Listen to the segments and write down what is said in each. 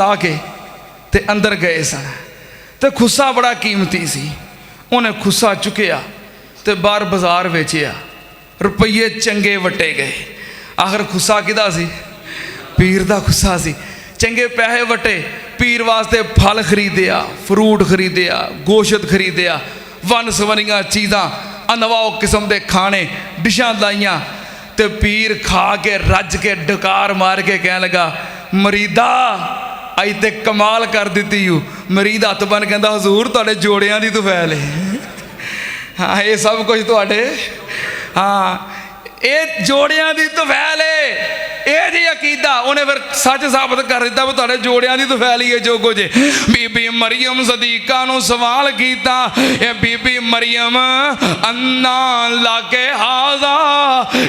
ला के ते अंदर गए सन। तो खुस्सा बड़ा कीमती सी, उन्हें खुस्सा चुकया ते बाहर बाजार वेचिया, रुपये चंगे वटे गए। आखिर खुस्सा किदा सी? पीर दा खुस्सा सी। चंगे पैसे वटे, पीर वास्ते फल खरीदिया, फ्रूट खरीदिया, गोश्त खरीदिया, वन सवरियां चीज़ां, अनवा किस्म के खाने डिशां लाइया। तो पीर खा के रज के डकार मार के कह लगा, मरीदा अज ते कमाल कर दी यू। मरीद हथ बन कहता, हजूर तुहाडे जोड़ियां दी तुफैल है। हाँ ये सब कुछ तुहाडे, हाँ ये जोड़ियां दी तुफैल है। ये जी अकीदा उन्हें फिर सच साबित कर दिता भी तुहाडे जोड़ियां दी तुफैल ही है जो कुछ। बीबी मरियम सदीका नूं सवाल कीता, ये बीबी मरियम अन्ना लाके हाजा,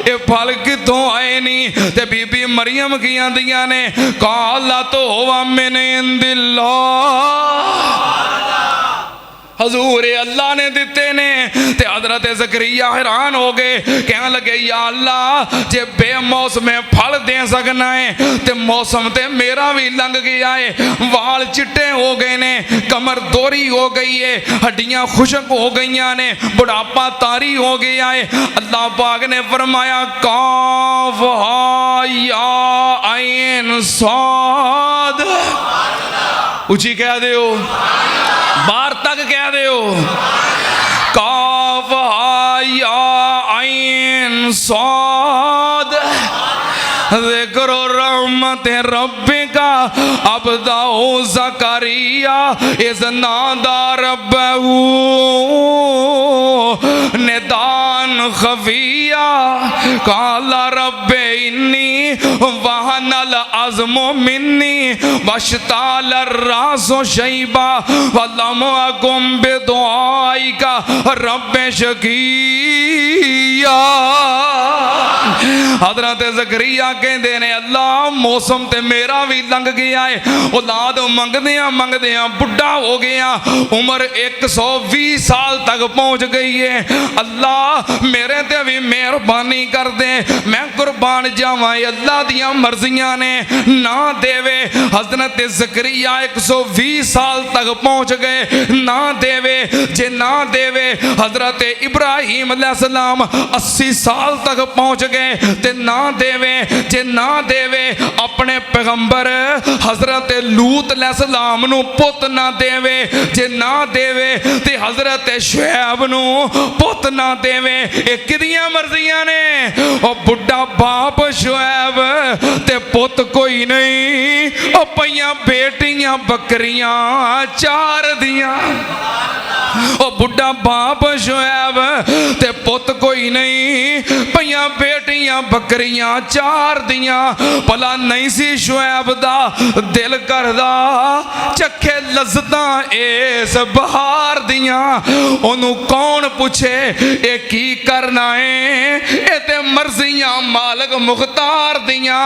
ये फल कितों आए नहीं? ते बीबी मरियम की आंदियां ने, काला तो हुआ मिन इंदिल्लाह, हजूर अल्लाह ने दिते ने। ते हजरत ज़करिया हैरान हो गए, कहने लगे या अल्लाह जे बेमौसमे फल दे सकना है ते मौसम ते मेरा भी लंघ गया है। वाल चिट्टे हो गए ने, कमर दोरी हो गई है, हड्डियां खुशक हो गई ने, बुढ़ापा तारी हो गया है। अल्लाह पाक ने फरमाया काफ हा या ऐन साद, ऊंची कह दो, बाहर तक कह दो, काफ हा या ऐन साद, ज़िक्र रहमत रब्बिका अब्दहु ज़करिया इज़ नादा रब्बहु निदान खफिया, काला रब्बे इन्नी वहनल अज़्मु मिन्नी वश्ताल रासु शैबा वलम अकुम बिदुआइका रब्बे शकिया। हज़रत ज़करिया कहते ने, अल्लाह मौसम ते मेरा भी लंघ गया है, औलाद मंगदियां मंगदियां बुढ़ा हो गया, उम्र 120 साल तक पहुंच गई है। अल्लाह मेरे ते भी मेहरबानी कर दे, मैं कुर्बान जावां, अल्लाह दियां मर्जियां ने ना देवे। हज़रत ज़करिया 120 साल तक पहुंच गए, ना देवे, जे ना देवे हज़रत इब्राहीम अलैहिस्सलाम 80 साल तक पहुंच गए, ते ना देवे, जे ना देवे अपने पैगंबर हज़रत लूत अलैहिस्सलाम नू पुत ना देवे, जे ना देवे ते हज़रत शुएब नू पुत ना देवे। ये किदियां मर्जियां ने? ओ बुढ़ा बाप शुएब ते पुत कोई नहीं, ओ पईयां बेटियां बकरियां चार दियां। ओ बुढ़ा बाप शुएब ते पुत कोई नहीं, पईयां बेटियां बकरियां चार दियां। भला नहीं सी शुएब दा दिल करदा चखे लज़्ज़तां इस बहार दियां? ओनू कौन पूछे ये की करना है, ये ते मर्जियां मालिक मुख्तार दियां।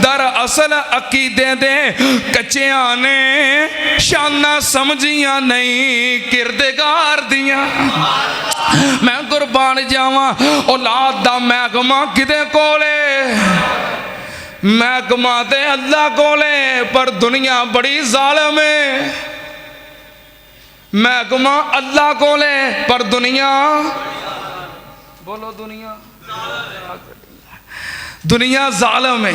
दर असल अकीदे दे कच्चियां ने, शाना समझियां नहीं किरदगार दियां। मैं कुर्बान जावां, औलाद दा महकमा किदे कोले? महकमा ते अल्लाह कोले, पर दुनिया बड़ी जालिम है। महकमा अल्लाह कोले पर दुनिया, बोलो दुनिया, दुनिया जालिम है।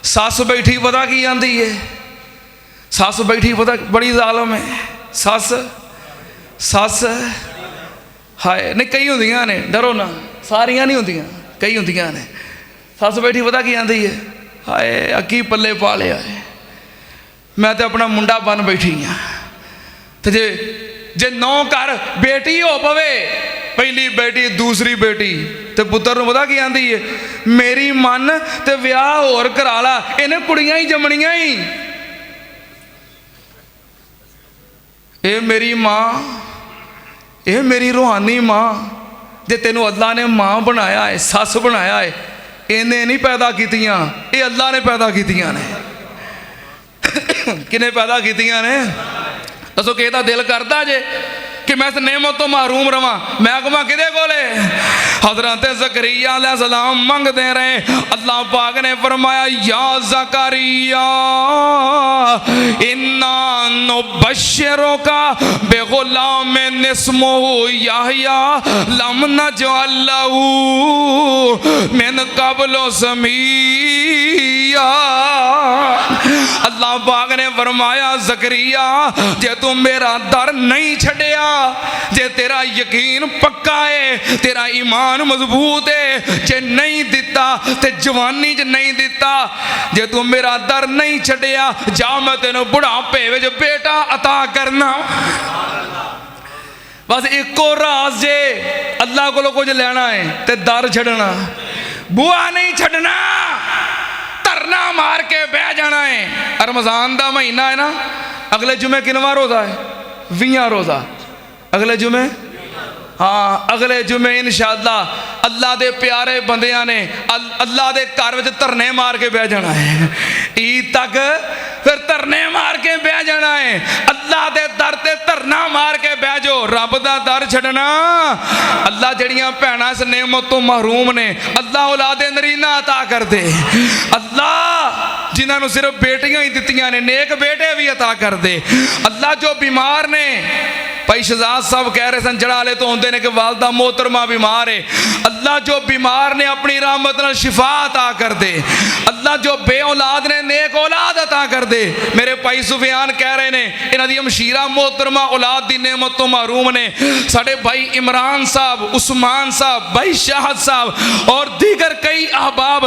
सस बैठी पता की आंदी है, सस बैठी पता बड़ी जालिम है। सस सस हाय नहीं, कई होंदियां ने, डरो ना, सारियां नहीं होंदियां, कई होंदियां ने। सस बैठी पता की आंदी है, हाय अकी पल्ले पा लिया है, मैं तो अपना मुंडा बन बैठी हाँ। तो जे नौ घर बेटी हो पवे, पहली बेटी दूसरी बेटी, तो पुत्र नूं पता की आंदी है, मेरी मन ते विआह होर करा ला, इन्हें कुड़ियां ही जमनियां ही। ये मेरी माँ, ये मेरी रूहानी माँ, जे तेनों अल्लाह ने माँ बनाया है, सस बनाया है, इन्हें नहीं पैदा कीतियां, ये अल्लाह ने पैदा कीतियां ने। किने पैदा कीतियां ने? दसो कि दिल करता जे कि मैं इस नेमत तो महरूम रवां? महकमा किदे कोले? हजरत ज़करिया अलैहिस्सलाम मंगते रहे। अल्लाह पाक ने फरमाया या ज़करिया इन्ना नुबश्शिरुका बिग़ुलामिन इस्मुहु यहया लम नजअल लहू मिन क़ब्लु समिय्या। अल्लाह पाक ने फरमाया ज़करिया जे तू मेरा दर नहीं छड़िया, जे तेरा यकीन पक्का है, तेरा ईमान मजबूत है, जे नहीं दिता ते जवानी च नहीं दिता, जे तू मेरा दर नहीं छड़िया जा मैं तेन बुढ़ापे विच बेटा अता करना। बस एको राज जे अल्लाह कोलों कुछ लेना है ते दर छड़ना, बुआ नहीं छड़ना, धरना मार के बह जाना है। रमजान का महीना है ना, अगले जुमे किनवा रोज़ा है? 20 रोज़ा अगले जुमे। हाँ अगले जुमे इंशाअल्लाह अल्लाह दे प्यारे बंदियां ने अल्लाह दे घर विच धरने मार के बह जाना है। ईद तक फिर धरने मार के बह जाना है। अल्लाह दे दर ते धरना मार के बह जाओ, रब दा दर छड़ना। अल्लाह जड़ियां भैणां इस नेमत तो महरूम ने अल्लाह औलादे नरीना अता कर दे। अल्लाह जिन्होंने सिर्फ बेटियां ही दित्तियां ने नेक बेटे भी अता कर दे। अल्लाह जो बीमार ने, भाई शहजाद साहब कह रहे सन जड़ाले तो होंगे ने कि वालदा मोहतरमा बीमार है, अल्लाह जो बीमार ने अपनी रहमत नाल शिफा अता कर दे। अल्लाह जो बे औलाद ने नेक औलाद अता कर दे। मेरे भाई सुफियान कह रहे ने इन्हां दी अमशीरा मोहतरमा औलाद दी नेमत तो महरूम ने। साडे भाई इमरान साहब, उस्मान साहब, भाई शाहद साहब और दीगर कई अहबाब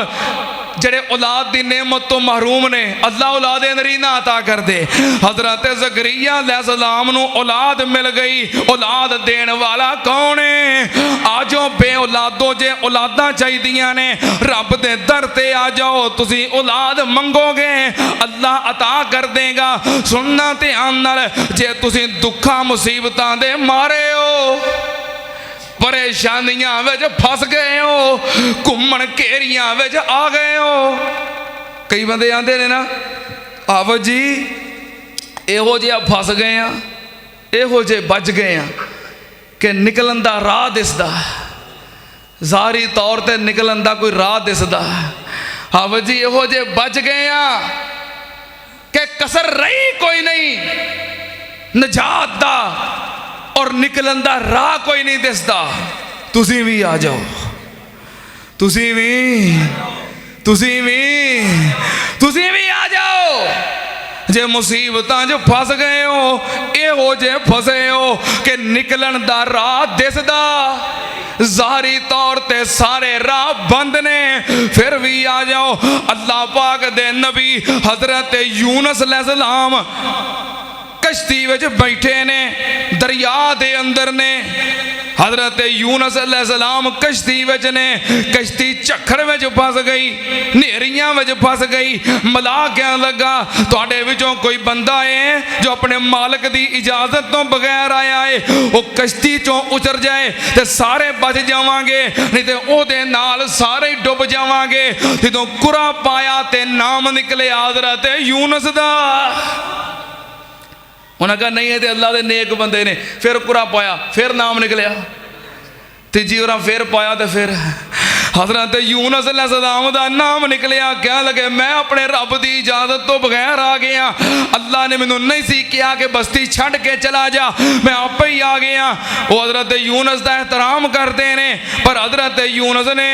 जड़े औलाद दी नेमत तो महरूम ने, अल्लाह औलाद नरीना अता कर दे। हजरत ज़करिया अलैहिस्सलाम नू औलाद मिल गई। औलाद देन वाला कौन है? आजो बे औलादो जे औलादा चाहिए ने, रब दे दर ते आ जाओ, तुसी औलाद मंगोगे अल्लाह अता कर देगा। सुनना ध्यान नाल, जे तुसी दुखा मुसीबतां दे मारे हो, परेशानियां विच फस गए हो, घूमन घेरियां विच आ गए हो। कई बंदे आंदे ने ना आवो जी इहो जिहा फस गए हैं, इहो जे बच गए हैं कि निकलन दा राह दिसदा, ज़ाहरी तौर ते निकलन दा कोई राह दिसदा। आवो जी इहो जे बच गए हैं कि कसर रही कोई नहीं, नजात दा और निकलन दा राह कोई नहीं दिसदा। तुसी भी आ जाओ, तुसी भी आ जाओ। जे मुसीबतां जो फस गए हो, इहो जे फसे हो कि निकलन दा राह दिसदा, ज़ाहरी तौर ते सारे राह बंद ने, फिर भी आ जाओ। अल्लाह पाक दे नबी हजरत यूनुस अलैहिस्सलाम कश्ती विच बैठे ने, दरिया दे अंदर ने। हजरत यूनुस अलैहिस्सलाम कश्ती विच ने, कश्ती झक्खड़ विच फस गई, नेरियां विच फस गई। मलाह कहन लगा तुहाडे विचों कोई बंदा है जो अपने मालिक दी इजाजत तो बगैर आया है, वो कश्ती चों उतर जाए ते सारे बच जावांगे, नहीं ते ओहदे नाल सारे डुब जावांगे। जदों कुरा पाया ते नाम निकले हजरत यूनुस दा। उन्हें कहा नहीं है तो अल्लाह के नेक बंदे ने। फिर कुरा पाया, फिर नाम निकलिया, तीजी बार फिर पाया तो फिर हजरत यूनुस अलैहिस्सलाम दा नाम निकलिया। कह लगे मैं अपने रब की इजाजत तो बगैर आ गया, अल्लाह ने मैनू नहीं सी किया कि बस्ती छड़ के चला जा, मैं आप ही आ गया। वो हजरत यूनुस का एहतराम करते हैं, पर हजरत यूनुस ने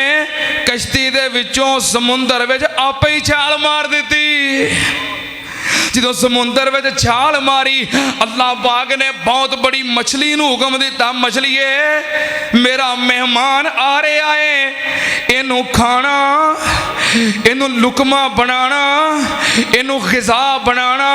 कश्ती दे विचों समुंदर विच आप ही छाल मार दी। जो समुंदर में छाल मारी, अल्लाह पाक ने बहुत बड़ी मछली नू हुक्म दिता, मछलीए मेरा मेहमान आ रहा है, इनू खाना, इनू लुकमा बनाना, इनू ग़िज़ा बनाना,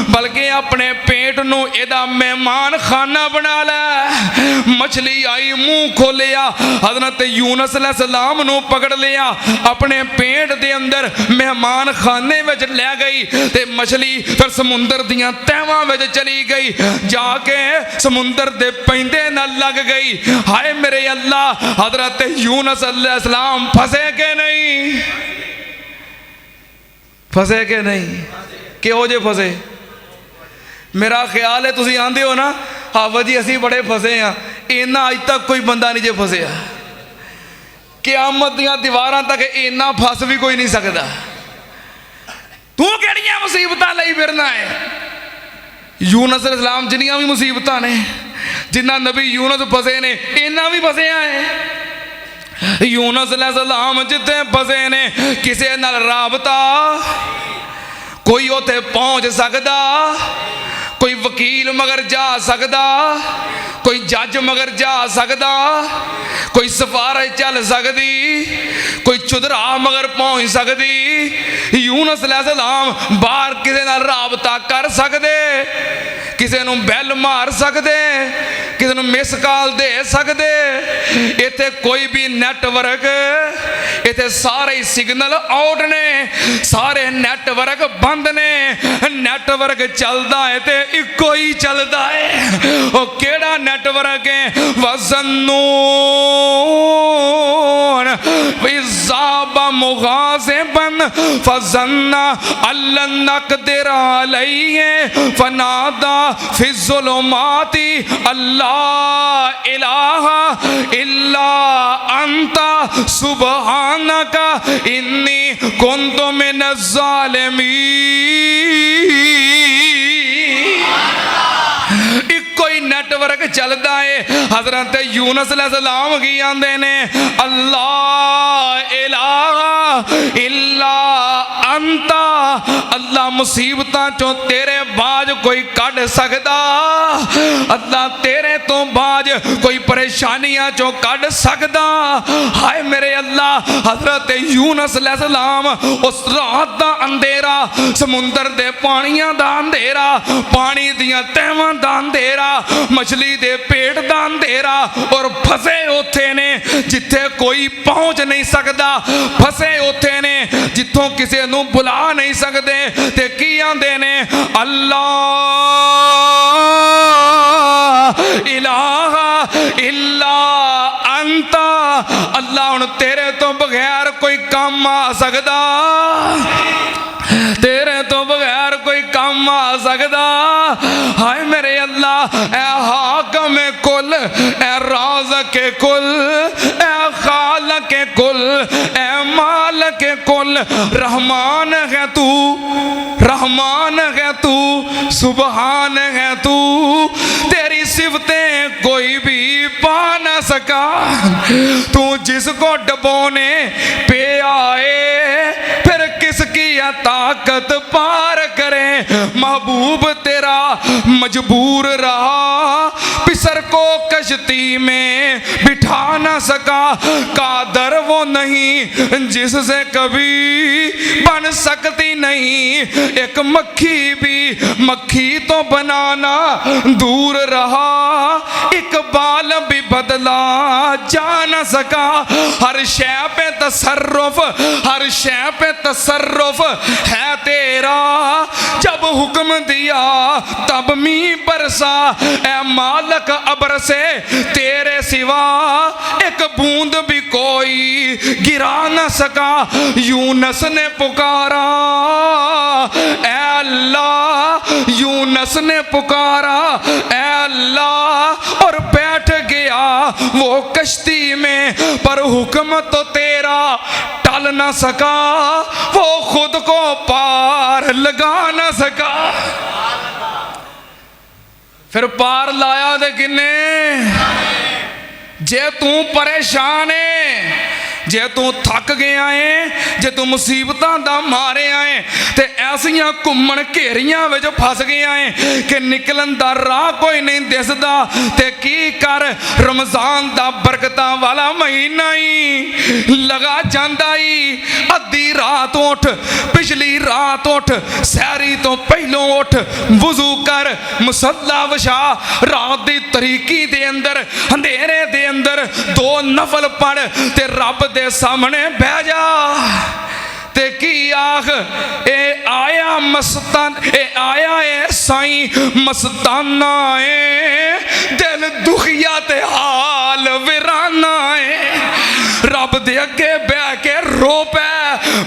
बल्कि अपने पेट नू इहदा मेहमान खाना बना लै। मछली आई, मुंह खोलिया, हज़रत यूनुस अलैहिस्सलाम नू पकड़ लिया, अपने पेट दे अंदर मेहमान खाने में ले गई ते मछली फिर समुंदर दियां तहवां में चली गई, जाके समुंदर दे पैंदे न लग गई। हाय मेरे अल्लाह, हजरत यूनुस अलैहिस्सलाम फसे के नहीं? फसे के नहीं? किहो जे फसे? मेरा ख्याल है तुसीं आंदे हो ना हावा जी असीं बड़े फसे हाँ, इन्ना अज तक कोई बंदा नहीं जे फसिया। क़यामत दियां दीवारां तक इन्ना फस भी कोई नहीं सकता। तू किहड़ियां मुसीबतां लई फिरना है? यूनस अलैहिस्सलाम जिन्नियां भी मुसीबतां ने, जिन्ना नबी यूनस फसे ने इन्ना भी फसिया है। यूनस अलैहिस्सलाम जिथे फसे ने किसी नाल राबता कोई उत्थे पहुंच सकदा, कोई वकील मगर जा सकदा, कोई जज मगर जा सकदा, कोई सिफारिश चल सकदी, कोई चुधरा मगर पहुंच सकदी। यूनस अलैहिस्सलाम बाहर किसी नाल राबता कर सकदे, किसी नूं बैल मार सकदे, किसी नूं मिस कॉल दे सकदे। इत्थे कोई भी नैटवर्क, इत्थे सारे ही सिग्नल आउट ने, सारे नैटवर्क बंद ने। नैटवर्क चलदा है ते इको ही चलदा है। ओ केड़ा नैटवर्क है? वज़न्नून विज़ाबा मुग़ाज़िबन फ़ज़न्ना अल्लन नक़दिर अलैहि फ़नादा फ़िज़्ज़ुलुमाति अल्ला इलाहा इल्ला अंता सुब्हानका इन्नी कुन्तु मिनज़्ज़ालिमीन। कोई नेटवर्क चलता है। हजरत यूनस अलैहिस्सलाम की आंदे ने अल्लाह इलाहा इल्ला अंता, अल्लाह मुसीबतां चों तेरे बाज कोई कढ़ सकदा, अल्लाह तेरे तो बाज कोई परेशानियां चों कढ़ सकदा। हाय मेरे अल्लाह, हजरत यूनस अलैहिस्सलाम उस रात दा अंधेरा, समुंदर दे पानियां दा अंधेरा, पानी दियां तहवां दा अंधेरा, मछली दे पेट दा अंधेरा, और फसे उथे ने जिथे कोई पहुंच नहीं सकता, फसे उथे ने जिथों किसी नूं बुला नहीं सकते। ते की आंदे ने अल्लाह इलाहा इल्ला अंता, अल्लाह हुण तेरे तो बगैर कोई काम आ सकदा, तेरे तो बगैर कोई काम आ सकदा। हाय मेरे अल्लाह, ए हाकम कुल, ए राज़ के कुल, ए खाल के कुल, ए माल के कुल, रहमान है तू, रहमान है तू, सुबहान है तू, तेरी सिफतें कोई भी पा ना सका। तू जिसको डबोने पे आए फिर किसकी यह ताकत पार करे। महबूब तेरा मजबूर रहा, पिसर को कश्ती में बिठा ना सका। कादर वो नहीं जिससे कभी बन सकती नहीं, एक मक्खी भी मक्खी तो बनाना दूर रहा, इकबाल भी बदला जा ना सका। हर शय पे तसर्रुफ, हर शय पे तसर्रुफ है तेरा, जब हुक्म दिया तब मी बरसा। ए मालक अबर से तेरे सिवा एक बूंद भी कोई गिरा न सका। यूनस ने पुकारा ए अल्लाह, यूनस ने पुकारा ए अल्लाह, और बैठ गया वो कश्ती में, पर हुक्म तो तेरा टल ना सका, वो खुद को पार लगा ना सका। फिर पार लाया दे किन्ने? जे तू परेशान है, जे तू थक गया है, जे तू मुसीबतां दा मारे आए ते ऐसियां घुम्मण घेरियां विच फस गया है कि निकलन दा राह कोई नहीं दिसदा, ते की कर, रमजान दा बरकतां वाला महीना ही लगा जांदा ही। अद्धी रात उठ, पिछली रात उठ, सैरी तो पहलों उठ, वुजू कर, मुसल्ला विछा, रात दी तरीकी दे अंदर अंधेरे दे अंदर दो नफल पढ़ ते रब दे सामने बह जा। ते की आख, ए आया मस्तान, ए आया है साईं मस्ताना है, दिल दुखिया ते हाल वीराना है। रब दे अगे बह के रो पै,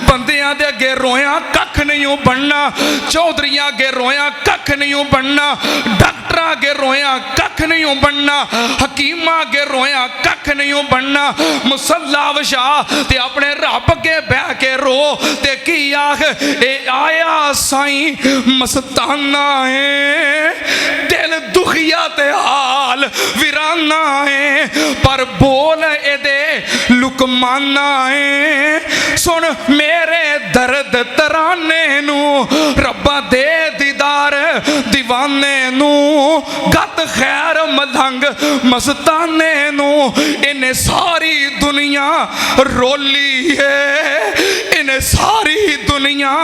बंदियां दे अगे रोया कख नहीं बनना, चौधरियां अगे रोया कख नहीं बनना, डॉक्टर डॉक्टर अगे रोया कख नहीं बनना, हकीम अगे रोया कख नहीं बनना, मुसल्ला विछा ते अपने रब के बह के रो ते की आख ए आया साईं मस्ताना है, दिल दुखिया ते हाल वीराना है, पर बोल एदे लुकमाना है। सुन मेरे दर्द तराने नू रब्बा दे दीदार दीवाने नू, गत खैर मलंग मस्ताने नू, इन्हें सारी दुनिया रोली है, इन्हें सारी दुनिया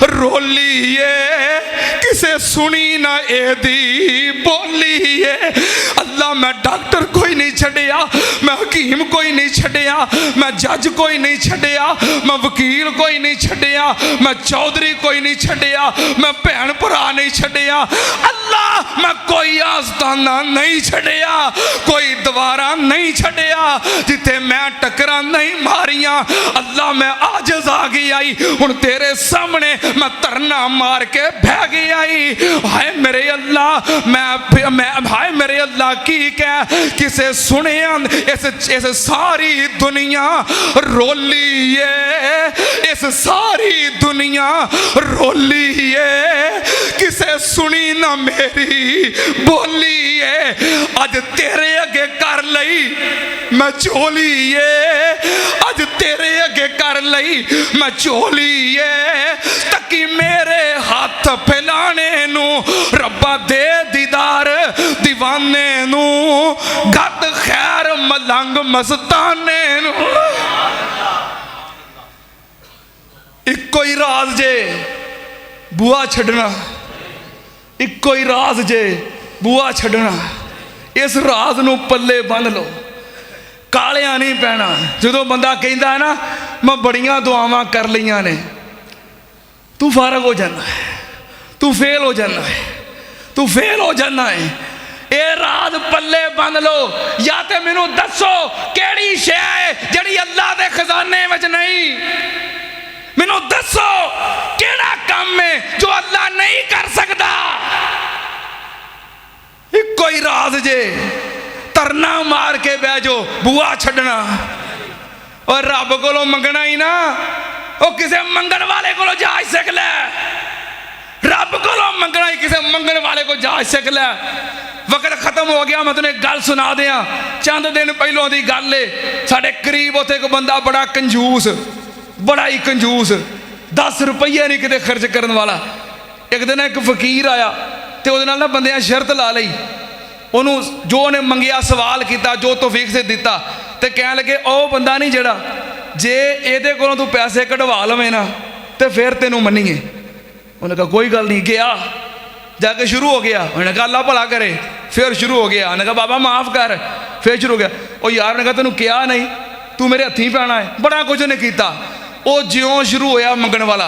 रोली है, किसे सुनी ना एदी बोली है। अल्लाह मैं डॉक्टर कोई नहीं छड़िया, मैं हकीम कोई नहीं छड़िया, मैं जज कोई नहीं छड़िया, मैं वकील कोई नहीं छड़िया, मैं चौधरी कोई नहीं छड़िया, मैं भैन भरा नहीं छड़िया। अल्लाह मैं कोई आस्ताना नहीं छड़िया, कोई दवारा नहीं छड़िया, जिथे मैं टकरा नहीं मारिया। अल्लाह मैं आजिज़ आ गई आई, हुण तेरे सामने मैं तरना मार के बह गई आई। हाय मेरे अल्लाह मैं हाय मेरे अल्लाह की कह किसे सुने इस सारी दुनिया रोली है, इस सारी दुनिया रोली है, किसे सुनी ना मेरी बोली है। अज तेरे अगे कर लई मैं झोली है, अज तेरे अगे कर लई मैं झोली है, तकी मेरे हाथ फैलाने नू रब्बा दे दीदार दीवाने नू, गत खैर मलंग मस्ताने नू। इको ही राज जे बुआ छड़ना, इको ही राज जे बुआ छड़ना, इस राज नू पल्ले बन लो, कालिया नहीं पैना। जो बंदा कहता है ना मैं बड़ियां दुआवां कर लियां ने, तू फारग हो जाना है, तू फेल हो जाना है, तू फेल हो जाना है। ये राज पल्ले बन लो, या तो मैनू दसो केड़ी शै है जिहड़ी अल्लाह दे खजाने विच नहीं, मैनू दसो केड़ा काम है जो अल्लाह नहीं कर सकता। इको ही राज जे, तरना मार के बह जाओ बुआ छड़ना, और रब कोलों मंगना ही ना, वो किसी मंगण वाले को जाच सिख लै, रब कोलों मंगना ही किसी मंगण वाले को जाच सिख लै। वक्त खत्म हो गया, मैं तुझे गल सुना दिया। चंद दिन पहलों की गल है, साढ़े करीब उत्थे एक बंदा बड़ा कंजूस, बड़ा ही कंजूस, 10 रुपये नहीं किते खर्च करने वाला। एक दिन एक फकीर आया तो वो ना बंदे शर्त ला ली, उन्होंने जो उन्हें मंगिया सवाल किया, जो तौफीक से दिता, तो कह लगे ओ बंदा नहीं जड़ा जे ये को तू पैसे कढ़वा लवे ना तो फिर तेनों मनीए। उन्हें कहा कोई गल नहीं, गया जाके शुरू हो गया, उन्हें कहा अल्लाह भला करे, फिर शुरू हो गया। उन्हें कहा बाबा माफ़ कर, फिर शुरू हो गया। और यार ने कहा तेनों क्या नहीं, तू मेरे हथी पैना है, बड़ा कुछ उन्हें किया। वो ज्यों शुरू होया मंगण वाला,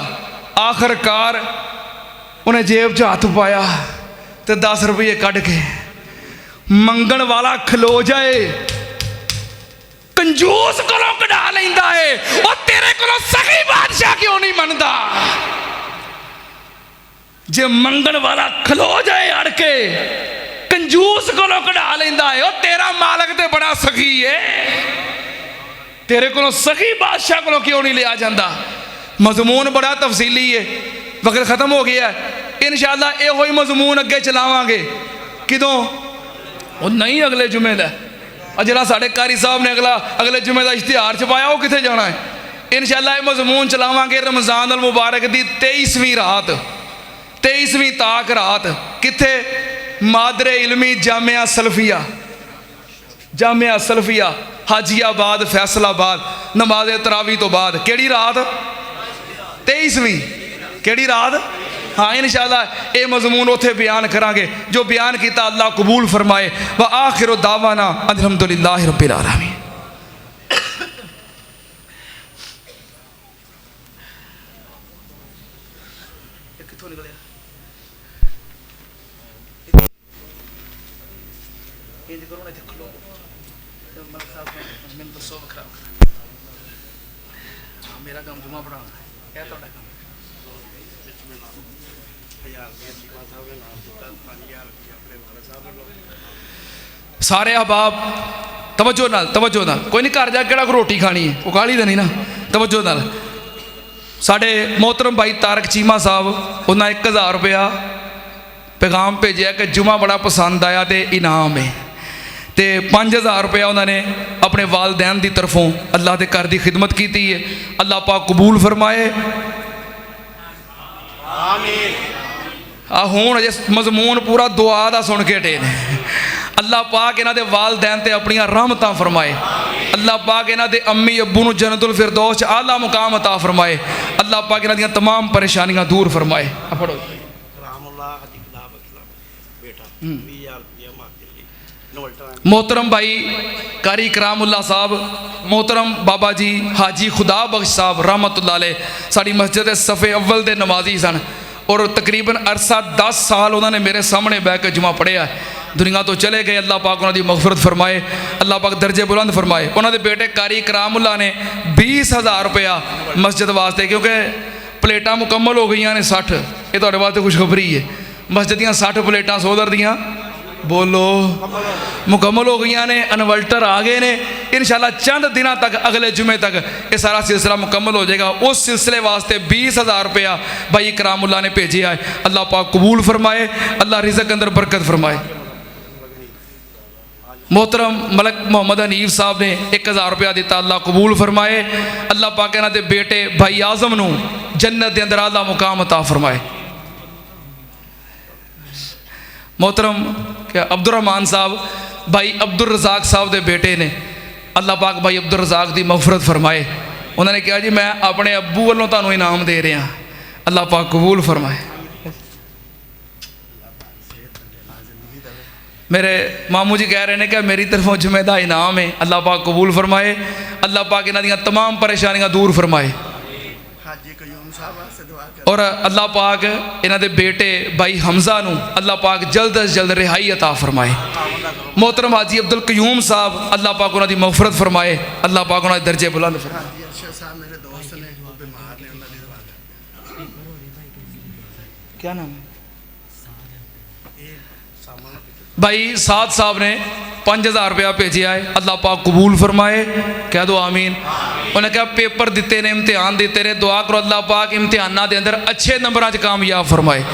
आखिरकार उन्हें जेब च हथ पाया तो 10 रुपये कढ़ के मंगण वाला खलो जाए, कंजूस कोलों कढ़ा लैंदा है, और तेरे कोलों सही बादशाह क्यों नहीं मनदा। जे मंगण वाला खलो जाए अड़ के कंजूस कोलों कढ़ा लैंदा है, और तेरा मालक ते बड़ा सखी है, तेरे कोलों सखी बादशाह कोलों क्यों नहीं लिया जाता। मजमून बड़ा तफसीली है, वक्त खत्म हो गया है। इंशाअल्लाह यो ही मजमून अगे चलावांगे, किदों वो नहीं अगले जुमे का, जरा साढ़े कारी साहब ने अगले जुमे का इश्तिहार छपाया, वो कितने जाना है। इंशाअल्लाह ये मजमून चलावांगे रमज़ान अल मुबारक की 23वीं रात, 23वीं ताक रात, किथे मादरे इलमी जामिया सल्फिया, जामिया सल्फिया हाजियाबाद फैसलाबाद, नमाज तरावी तो बाद। केड़ी रात? 23वीं। केड़ी रात? हाँ इंशाअल्लाह ये मजमून उथे बयान करांगे, जो बयान किया अल्लाह कबूल फरमाए। व आखिर दावाना अल्हम्दुलिल्लाहि रब्बिल आलमीन। मेरा काम जुमा पढ़ाना है, क्या सारे अहबाब तवज्जो नाल कोई नहीं, घर जा केड़ा कोई रोटी खानी है, वो काली देनी ना, तवज्जो नाल। साढ़े मोहतरम भाई तारक चीमा साहब, उन्हें 1000 रुपया पैगाम भेजा कि जुमा बड़ा पसंद आया तो इनाम है, तो 5000 रुपया उन्होंने अपने वालदैन की तरफों अल्लाह के घर की खिदमत की है। अल्लाह पाक कबूल फरमाए। हूँ अजे मजमून पूरा दुआ का सुन के हटे ने। अल्लाह पाक इन्हां दे वालदैन ते अपनियां रहमतां फरमाए। अल्लाह पाक इन्हां दे अम्मी अब्बू नूं जन्नतुल फिरदौस आला मुकाम अता फरमाए। अल्लाह पाक इन्हां दियां तमाम परेशानियां दूर फरमाए। पढ़ो। मोहतरम भाई कारी करामुल्ला साहब, मोहतरम बाबा जी हाजी खुदा बख्श साहब रहमतुल्लाह अलैह साड़ी मस्जिद सफ़े अव्वल दे नमाजी सन और तकरीबन अरसा 10 साल उन्होंने मेरे सामने बह के जुमा पढ़िया। दुनिया तो चले गए। अल्लाह पाक उन्होंने मगफरत फरमाए, अल्लाह पाक दर्जे बुलंद फरमाए। उन्होंने बेटे कारी करामुल्ला ने 20,000 रुपया मस्जिद वास्ते, क्योंकि प्लेटा मुकम्मल हो गई ने 60, ये तो वास्ते खुशखबरी है। मस्जिद दियाँ 60 प्लेटा सोलर दियाँ बोलो मुकम्मल हो गई ने, इन्वर्टर आ गए ने। इंशाल्लाह चंद दिनों तक अगले जुमे तक ये सारा सिलसिला मुकम्मल हो जाएगा। उस सिलसिले वास्ते 20,000 रुपया भाई करामुल्ला ने भेजे है। अल्लाह पाक कबूल फरमाए, अल्लाह रिज़्क़ के अंदर बरकत फरमाए। मोहतरम मलक मोहम्मद हनीफ साहब ने 1000 रुपया दिता, अल्लाह कबूल फरमाए। अल्लाह पाक इन्हां दे बेटे भाई आज़म नूं जन्नत के अंदर आला मुकाम अता फरमाए। मोहतरम क्या अब्दुल रहमान साहब भाई अब्दुल रज़ाक साहब के बेटे ने, अल्लाह पाक भाई अब्दुल रज़ाक की मगफरत फरमाए। उन्होंने कहा जी मैं अपने अब्बू वालों तुहानूं इनाम दे रहा, अल्लाह पाक कबूल फरमाए। मेरे मामू जी कह रहे हैं कि मेरी तरफों जुमे का इनाम है, अल्लाह पाक कबूल फरमाए। अल्लाह पाक इन्हां दियां तमाम परेशानियां दूर फरमाए और अल्लाह पाक इन्हां दे बेटे भाई हमजा नूं अल्लाह पाक जल्द अज जल्द रिहाई अता फरमाए। मोहतरम हाजी अब्दुल कयूम साहब, अल्लाह पाक उन्हां दी मगफरत फरमाए, अल्लाह पाक उन्हां दे दर्जे बुलंद फरमाए। क्या नाम है भाई साद साहब ने 5000 रुपया भेजा है, अल्लाह पाक कबूल फरमाए। कह दो आमीन। उन्हें कहा पेपर दिते ने, इम्तिहान दिते ने, दुआ करो अल्लाह पाक इम्तिहाना के अंदर अच्छे नंबरों कामयाब फरमाए।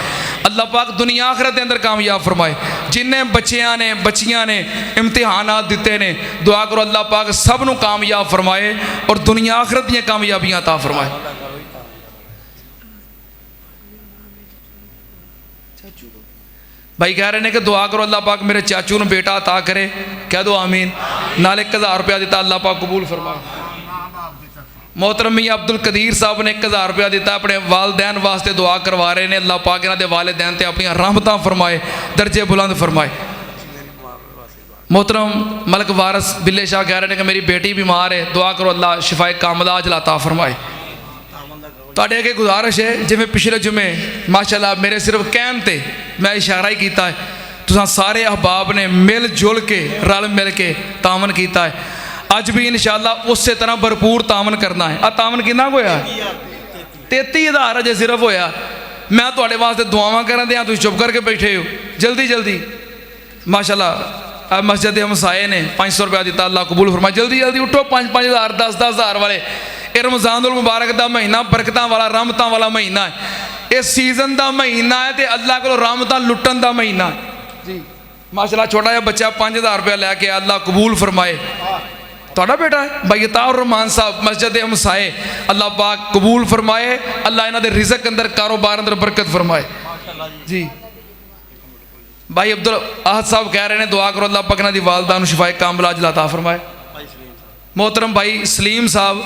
अल्लाह पाक दुनिया आखिरत के अंदर कामयाब फरमाए। जिन्हें बच्चियां ने बच्चियां ने इम्तिहानात दिते ने, दुआ करो अल्लाह पाक सब नूं कामयाब फरमाए और दुनिया आखिरत दी कामयाबियां अता फरमाए। भाई कह रहे हैं कि दुआ करो अल्लाह पाक मेरे चाचू ने बेटा अता करे, कह दो आमीन। नाल 1000 रुपया दिता, अल्लाह पाक कबूल फरमाए। मोहतरम मियां अब्दुल कदीर साहब ने 1000 रुपया दिता, अपने वालदैन वास्ते दुआ करवा रहे हैं। अल्लाह पाक इन्हां दे वालिदैन ते अपनी रहमतां फरमाए, दर्जे बुलंद फरमाए। मोहतरम मलक वारस बिल्ले शाह कह रहे हैं कि मेरी बेटी बीमार है, दुआ करो अल्लाह शिफाए कामला अता फरमाए। तुहाडे अगे गुजारिश है, जिवें पिछले जुमे माशाअल्लाह मेरे सिर्फ कहन ते मैं इशारा ही किया है, तुसां सारे अहबाब ने मिल जुल के रल मिल के तावन किया है। अज भी इंशाअल्लाह उस तरह भरपूर तावन करना है। तावन कितना होया? 33,000 अजे सिर्फ होया। मैं तुहाडे वास्ते दुआवां करन दियां, तुसीं चुप करके बैठे हो। जल्दी जल्दी माशाअल्लाह मस्जिद हमसाए ने 500 रुपया दिता, अल्लाह कबूल फरमाए। जल्दी जल्दी उठो, 5-5,000 10-10,000 वाले। ये रमज़ानुल मुबारक का महीना बरकतां वाला रहमतां वाला महीना है, ये सीजन का महीना है, तो अल्लाह को रहमतां लुटन का महीना है जी। माशाअल्लाह छोटा जिहा बच्चा 5,000 रुपया लैके, अल्लाह कबूल फरमाए। तुहाडा बेटा है भाई अताउर रहमान साहब मस्जिद हमसाए, अल्लाह पाक कबूल फरमाए। अल्लाह इन्हां दे रिज़्क़ के अंदर कारोबार अंदर बरकत फरमाए जी। भाई अब्दुल अहद साहब कह रहे हैं दुआ करो अल्लाह पाक इन्हां दी वालदा नूं शिफाए कामला अता फरमाए। मोहतरम भाई सलीम साहब,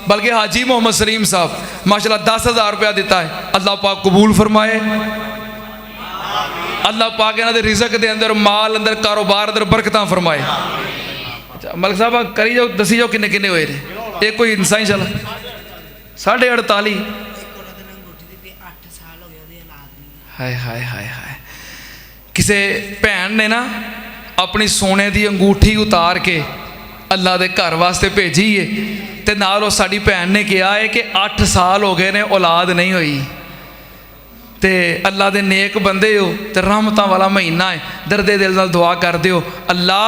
बल्कि हाजी मोहम्मद सलीम साहब माशाअल्लाह 10,000 रुपया दिता है, अल्लाह पाक कबूल फरमाए। अल्लाह पाक इन्हां दे रिज़्क़ के अंदर माल अंदर कारोबार अंदर बरकतां फरमाए। मलिक साहब करी जाओ, दसी जाओ किन्ने किन्ने होए ने। एक कोई इंसान चल 48.5। हाय हाय हाय हाय। किसी भैन ने ना अपनी सोने की अंगूठी उतार के अल्लाह के घर वास्ते भेजी है, तो नाल साड़ी भैन ने कहा है कि 8 साल हो गए ने औलाद नहीं हुई। ਤੇ ਅੱਲਾ ਦੇ ਨੇਕ ਬੰਦੇ ਹੋ ਤੇ ਰਹਿਮਤਾਂ ਵਾਲਾ ਮਹੀਨਾ ਹੈ, ਦਰਦੇ ਦਿਲ ਨਾਲ ਦੁਆ ਕਰਦੇ ਹੋ, ਅੱਲਾ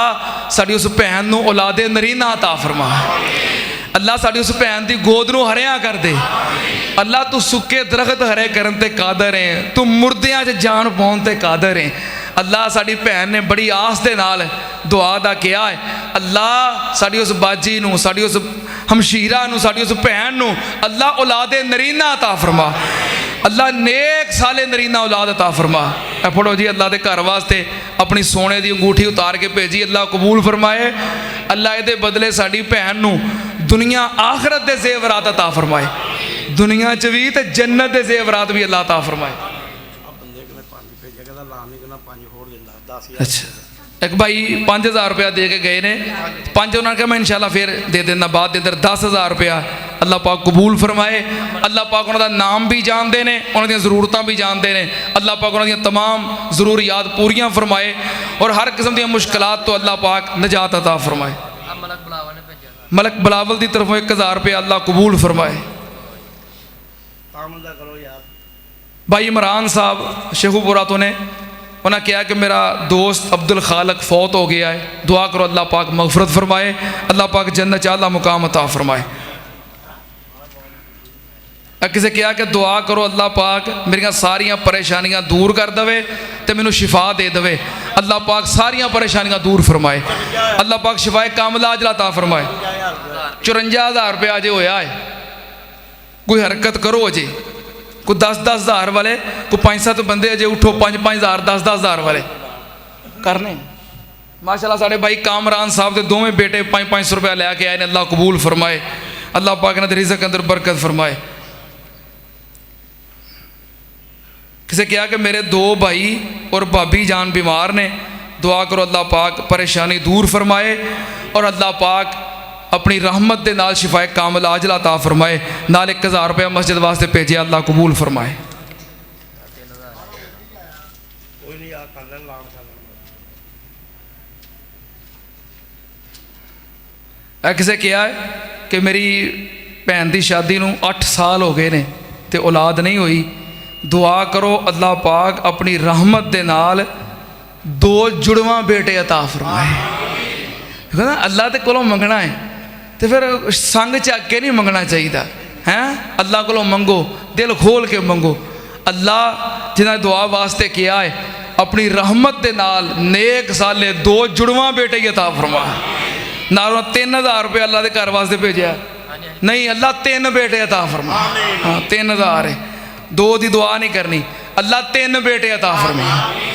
ਸਾਡੀ ਉਸ ਭੈਣ ਨੂੰ ਔਲਾਦੇ ਨਰੀਨਾ ਅਤਾ ਫਰਮਾ। ਅੱਲਾ ਸਾਡੀ ਉਸ ਭੈਣ ਦੀ ਗੋਦ ਨੂੰ ਹਰਿਆ ਕਰ ਦੇ। ਅੱਲਾ ਤੂੰ ਸੁੱਕੇ ਦਰਖਤ ਹਰੇ ਕਰਨ ਤੇ ਕਾਦਰ ਹੈ, ਤੂੰ ਮੁਰਦਿਆਂ 'ਚ ਜਾਨ ਪਾਉਣ ਤੇ ਕਾਦਰ ਹੈ। ਅੱਲਾ ਸਾਡੀ ਭੈਣ ਨੇ ਬੜੀ ਆਸ ਦੇ ਨਾਲ ਦੁਆ ਦਾ ਕਿਹਾ ਹੈ, ਅੱਲਾ ਸਾਡੀ ਉਸ ਬਾਜੀ ਨੂੰ, ਸਾਡੀ ਉਸ ਹਮਸ਼ੀਰਾ ਨੂੰ, ਸਾਡੀ ਉਸ ਭੈਣ ਨੂੰ ਅੱਲਾ ਔਲਾਦੇ ਨਰੀਨਾ ਅਤਾ ਫਰਮਾ। ਅੱਲਾ नेक साले नरीना औलाद अता फरमा। फड़ो जी अल्लाह के घर वास्ते अपनी सोने की अंगूठी उतार के भेजी, अल्लाह कबूल फरमाए। अल्लाह ये बदले साड़ी भैन नूं दुनिया आखरत के जेवरात अता फरमाए, दुनिया च भी तो जन्नत के जेवरात भी अल्लाह अता फरमाए। अच्छा एक भाई 5000 रुपया दे के गए ने, 5 उन्होंने कहा मैं इंशाल्लाह फिर दे देना बाद दे अंदर 10,000 रुपया अल्लाह पाक कबूल फरमाए। अल्लाह पाक उन्होंने नाम भी जानते हैं, उन्होंने ज़रूरत भी जानते हैं। अल्लाह पाक उन्होंने तमाम ज़रूरियात पूरियां फरमाए और हर किस्म दी मुश्किलात तो अल्लाह पाक निजात अता फरमाए। मलक बिलावल की तरफों 1000 रुपया अल्लाह कबूल फरमाए। भाई इमरान साहब शेखुपुरा तो ने उन्हें कहा कि मेरा दोस्त अब्दुल खालक फौत हो गया है, दुआ करो अल्लाह पाक मगफरत फरमाए, अल्लाह पाक जन्नत आला मुकाम अता फरमाए। किसी कहा कि दुआ करो अल्लाह पाक मेरिया सारिया परेशानियां दूर कर दे तो मैनू शिफा दे दे, अल्लाह पाक सारिया परेशानियां दूर फरमाए, अल्लाह पाक शिफाए कामला अजला अता फरमाए। 54,000 रुपया अजे होया है, कोई हरकत करो अजे, कोई 10-10 हज़ार वाले, कोई 5-7 बंदे अजे उठो 5-5 हज़ार 10-10 हज़ार वाले करने। माशाल्लाह साढ़े भाई कामरान साहब के दोवें बेटे 500-500 रुपया लैके आए ने, अल्लाह कबूल फरमाए, अल्लाह पाक ने रिज़्क़ के अंदर बरकत फरमाए। किसी कहा कि मेरे 2 भाई और भाभी जान बीमार ने, दुआ करो अल्लाह पाक परेशानी दूर फरमाए और अल्लाह पाक अपनी रहमत के नाल शिफाए कामिल आजला अता फरमाए। नाल 1000 रुपया मस्जिद वास्ते भेजे, अल्लाह कबूल फरमाए। किसी कहा कि मेरी भैन की शादी नूं 8 साल हो गए ने ते औलाद नहीं हुई, दुआ करो अल्लाह पाक अपनी रहमत के नाल 2 जुड़वा बेटे अता फरमाए। कहना अल्लाह के कोलों मंगना है तो फिर संग झक के नहीं मंगना चाहिए हैं, अल्लाह कोलों मंगो, दिल खोल के मंगो। अल्लाह जिन्हें दुआ वास्ते किया है अपनी रहमत के नाल नेक साले 2 जुड़वा बेटे ही अता फरमा। नालों 3000 रुपया अल्लाह के घर वास्ते भेजा नहीं, अल्लाह 3 बेटे अता फरमा। हाँ 3000 है, 2 की दुआ नहीं करनी, अल्लाह 3 बेटे अता फरमा।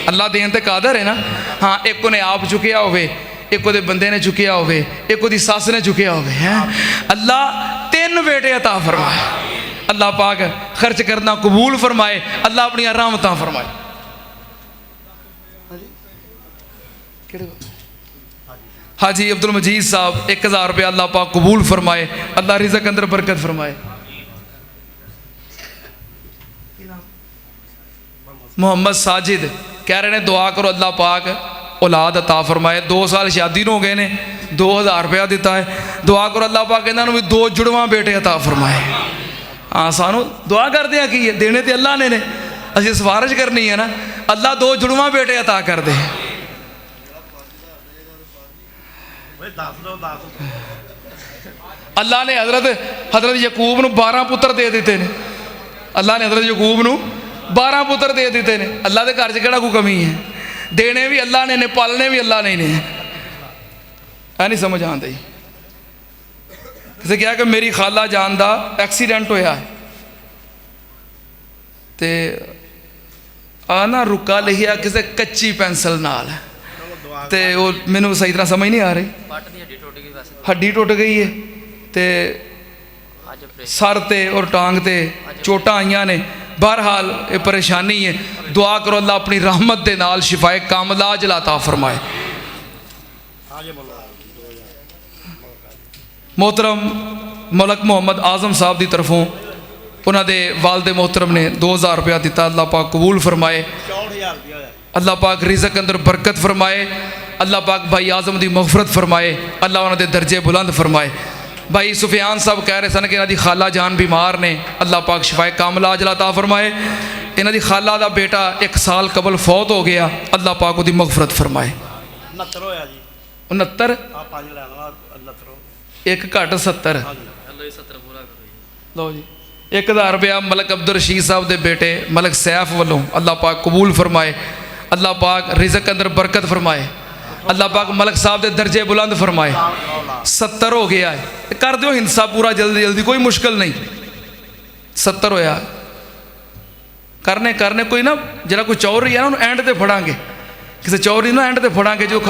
अल्लाह देन ते कादर है ना। हाँ एक उन्हें आप चुकिया होवे, एक वो बंदे ने चुकिया होवे, एक वो सस ने चुकिया होवे हैं, अल्लाह 3 बेटे अता फरमाए। अल्लाह पाक खर्च करना कबूल फरमाए, अल्लाह अपनी रहमतां फरमाए। हाजी अब्दुल मजीद साहब 1000 रुपया अल्लाह पाक कबूल फरमाए, अल्लाह रिज़्क़ के अंदर बरकत फरमाए। मोहम्मद साजिद कह रहे हैं दुआ करो अल्लाह पाक औलाद अता फरमाए। 2 साल शादी हो गए ने, 2000 रुपया दिता है, दुआ करो अल्लाह पाक इन्होंने भी 2 जुड़वा बेटे अता फरमाए। हाँ सानू दुआ करते हैं कि देने तो अल्लाह ने असीं सिफारिश करनी है ना, अल्लाह 2 जुड़वा बेटे अता कर दे। अल्लाह ने हजरत यकूब नूं 12 पुत्र दे दिते ने, अल्लाह ने हजरत यकूब नूं 12 पुत्र दे दिते ने। अल्लाह के घर च किहड़ा कोई कमी है, देने भी अल्लाह ने पालने भी अल्लाह ने है। नहीं समझ आती। किसी कहा कि मेरी खाला जान का एक्सीडेंट होया ते आ ना रुका लिखिया किसी कच्ची पेंसिल नाल ते वो मैनू सही तरह समझ नहीं आ रही, हड्डी टुट गई है ते सर ते और टांग ते चोटां आईयां ने। बहरहाल ये परेशानी है, दुआ करो अल्लाह अपनी रहमत के नाल शिफाए कामिला अजला अता फरमाए। मोहतरम मलक मोहम्मद आजम साहब की तरफों उन्होंने वालदे मोहतरम ने 2000 रुपया दिता, अल्लाह पाक कबूल फरमाए, अल्लाह पाक रिज़्क़ के अंदर बरकत फरमाए, अल्लाह पाक भाई आजम की मगफरत फरमाए, अल्लाह उन्होंने दर्जे बुलंद फरमाए। भाई सुफियान साहब कह रहे सन कि इन्हों खाला जान बीमार ने, अल्लाह पाक शिफाए कामिला अजला अता फरमाए। इन्हां दी खाला दा बेटा 1 साल कबल फौत हो गया, अल्लाह पाक उहदी मगफरत फरमाए। 69 होया जी 69 आ 5 लेना 69 एक घट 70 लो जी 1000 रुपया मलक अब्दुल रशीद साहब के बेटे मलक सैफ वालों अल्लाह पाक कबूल फरमाए, अल्लाह पाक रिज़क अंदर बरकत फरमाए, अल्लाह पाक मलक साहब के दर्जे बुलंद फरमाए। 70 हो गया है, कर दो हिंसा पूरा जल्दी जल्दी, कोई मुश्किल नहीं। 70 होया करने करने कोई ना जरा कोई चौरी है ना उन्होंने एंड ते फड़ांगे, किसी चौरी ना एंड ते फड़ांगे जो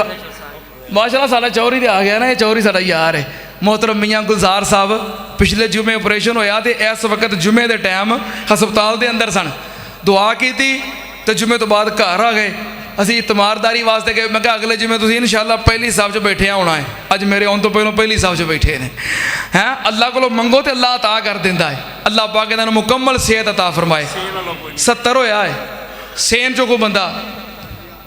माशाल्लाह साला चौरी ते आ गया ना, ये चौरी साडा यार है। मोहतरम मियाँ गुलजार साहब पिछले जुमे ऑपरेशन होया तो इस वक्त जुमे के टाइम हस्पताल के अंदर सन, दुआ की तो जुमे तो बाद घर आ गए। असी इतमारदारी वास्ते गए, मैं कहा अगले जुमे तुम इंशाअल्लाह पहली साहब च बैठे होना है, अज मेरे आने तो पहलों पहली साहब च बैठे ने हैं। अल्लाह को मंगो तो अल्लाह अता कर देंदा है, अल्लाह पाक इन्हां नूं मुकम्मल सेहत अता फरमाए। 70 होया है सेन चो कोई बंदा